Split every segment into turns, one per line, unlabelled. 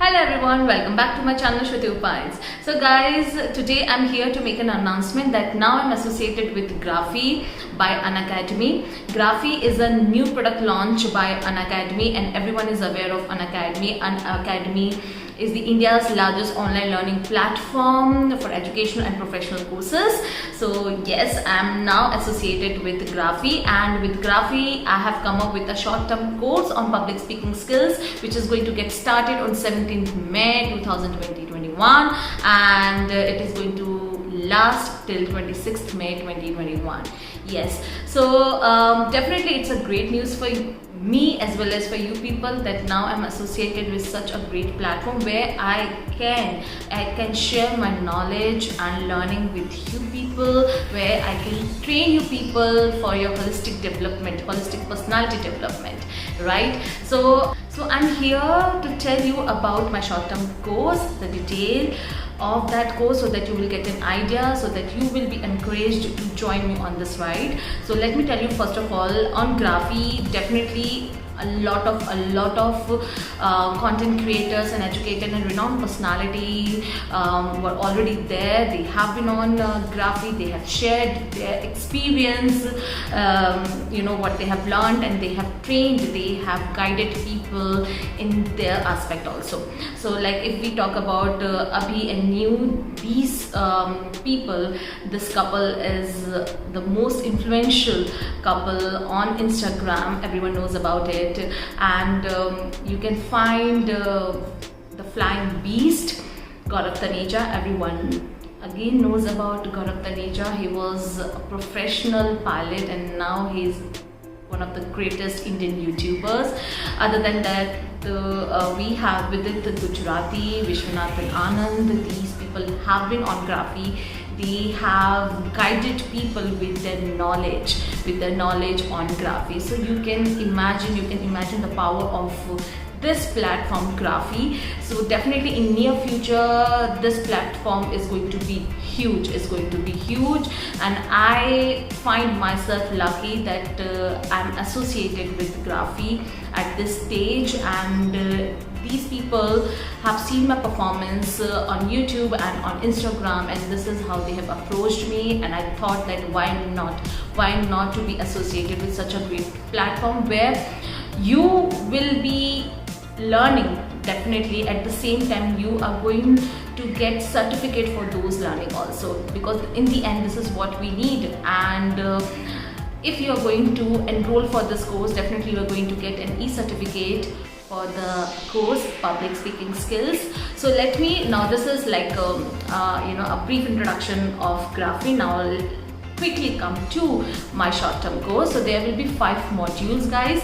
Hello everyone, welcome back to my channel Shruti Upines. So guys, today I'm here to make an announcement that now I'm associated with Graphy by Unacademy. Graphy is a new product launch by Unacademy and everyone is aware of Unacademy. Unacademy is the India's largest online learning platform for educational and professional courses. So yes, I'm now associated with Graphy, and with Graphy I have come up with a short-term course on public speaking skills which is going to get started on 17th May 2021 and it is going to last till 26th May 2021. Yes, so definitely it's a great news for me as well as for you people that now I'm associated with such a great platform where I can share my knowledge and learning with you people, where I can train you people for your holistic development, holistic personality development, right? So I'm here to tell you about my short-term course, the detail of that course, so that you will get an idea, so that you will be encouraged to join me on this ride. So let me tell you first of all, on Graphy, definitely a lot of content creators and educated and renowned personality were already there. They have been on Graphy, they have shared their experience, what they have learned, and they have trained, they have guided people in their aspect also. So like if we talk about Abhi and New, these people, this couple is the most influential couple on Instagram. Everyone knows about it, and you can find the flying beast, Gaurav Taneja. Everyone again knows about Gaurav Taneja. He was a professional pilot and now he's one of the greatest Indian YouTubers. Other than that, we have Vidit Gujarati, Vishwanathan Anand. These people have been on Graphy. They have guided people with their knowledge on Graphy. So you can imagine the power of this platform, Graphy. So definitely in near future this platform is going to be huge, and I find myself lucky that I'm associated with Graphy at this stage, and these people have seen my performance on YouTube and on Instagram, and this is how they have approached me, and I thought that why not to be associated with such a great platform where you will be learning. Definitely at the same time you are going to get certificate for those learning also, because in the end this is what we need. And if you are going to enroll for this course, definitely you are going to get an e-certificate for the course public speaking skills. So let me, now this is like a brief introduction of Graphy. Now I'll quickly come to my short-term course. So there will be 5 modules, guys.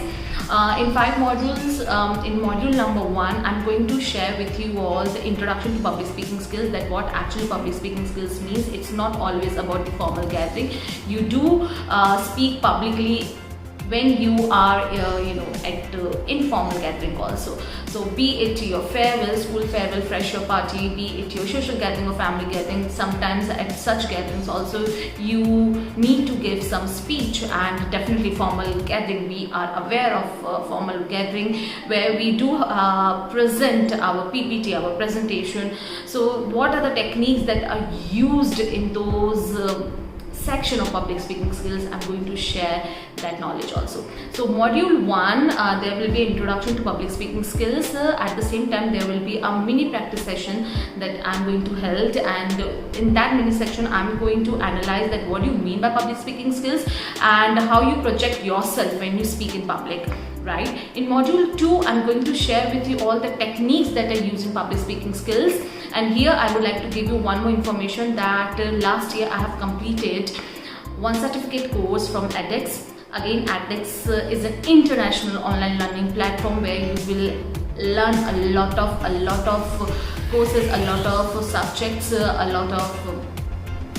In 5 modules, in module number 1, I'm going to share with you all the introduction to public speaking skills, that what actually public speaking skills means. It's not always about the formal gathering. You do speak publicly when you are at informal gathering also. So be it your farewell, school farewell, fresher party, be it your social gathering or family gathering, sometimes at such gatherings also you need to give some speech. And definitely formal gathering, we are aware of formal gathering where we do present our PPT, our presentation. So what are the techniques that are used in those section of public speaking skills? I'm going to share that knowledge also. So module 1, there will be introduction to public speaking skills. At the same time there will be a mini practice session that I'm going to hold, and in that mini section I'm going to analyze that what do you mean by public speaking skills and how you project yourself when you speak in public, right? In module 2, I'm going to share with you all the techniques that are used in public speaking skills. And here I would like to give you one more information that last year I have completed one certificate course from edX. Again, edX is an international online learning platform where you will learn a lot of courses, a lot of subjects, a lot of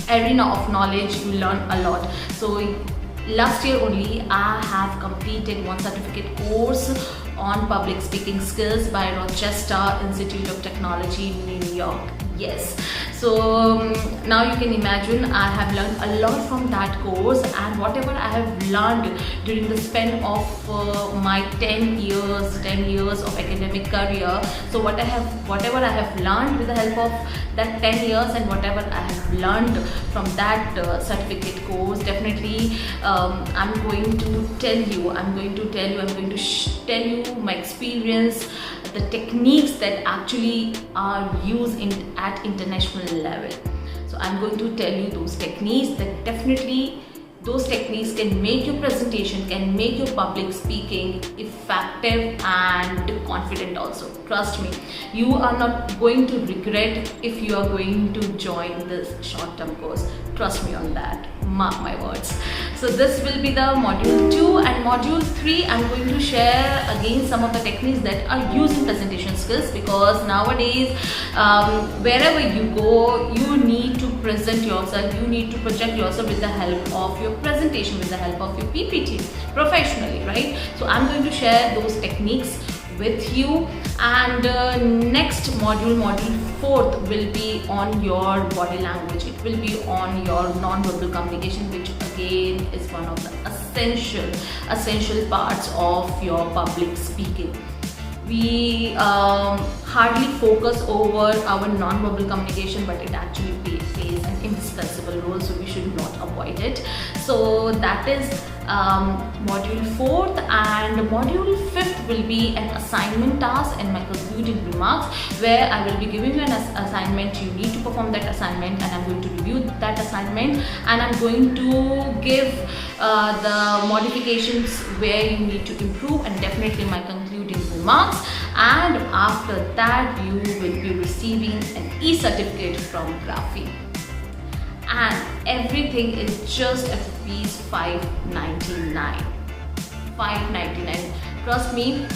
arena of knowledge. You learn a lot. So last year only I have completed one certificate course on public speaking skills by Rochester Institute of Technology, New York. Yes. So now you can imagine I have learned a lot from that course, and whatever I have learned during the span of my 10 years of academic career. So whatever I have learned with the help of that 10 years and whatever I have learned from that certificate course, definitely I'm going to tell you tell you my experience, the techniques that actually are used at international level. So I'm going to tell you those techniques that definitely those techniques can make your presentation, can make your public speaking effective and confident also. Trust me, you are not going to regret if you are going to join this short-term course. Trust me on that, mark my words. So this will be the module 2, and module 3 I'm going to share again some of the techniques that are used in presentation skills, because nowadays wherever you go, you need to present yourself, you need to project yourself with the help of your presentation, with the help of your PPT professionally, right? So I'm going to share those techniques with you, and next module 4th will be on your body language. It will be on your non-verbal communication, which again is one of the essential parts of your public speaking. We hardly focus over our non-verbal communication, but it actually plays an indispensable role, so we should not avoid it. So that is module 4th, and module 5th will be an assignment task and my concluding remarks, where I will be giving you an assignment. You need to perform that assignment, and I'm going to review that assignment, and I'm going to give the modifications where you need to improve, and definitely my concluding remarks. And after that, you will be receiving an e-certificate from Graphy, and everything is just at rupees 599. Trust me,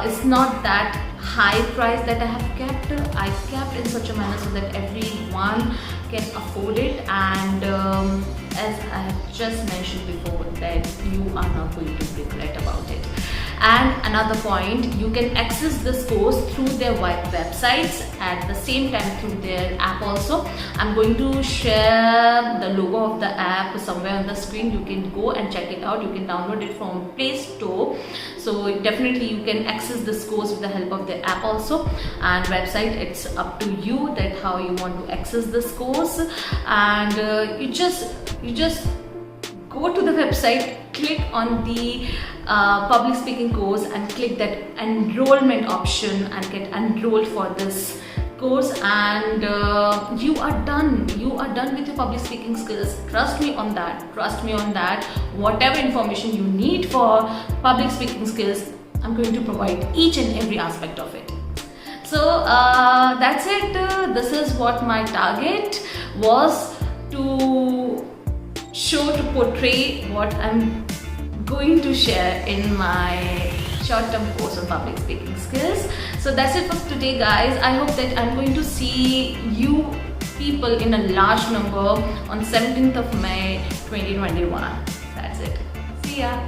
it's not that high price that I have kept. I kept in such a manner so that everyone can afford it, and as I have just mentioned before, that you are not going to regret about it. And another point, you can access this course through their websites, at the same time through their app also. I'm going to share the logo of the app somewhere on the screen. You can go and check it out. You can download it from Play Store. So definitely you can access this course with the help of the app also, and website. It's up to you that how you want to access this course, and you just go to the website, click on the public speaking course, and click that enrollment option and get enrolled for this course, and you are done with your public speaking skills. Trust me on that. Whatever information you need for public speaking skills, I'm going to provide each and every aspect of it. So that's it. This is what my target was, to portray what I'm going to share in my short-term course on public speaking skills. So that's it for today, guys. I hope that I'm going to see you people in a large number on 17th of May 2021. That's it. See ya.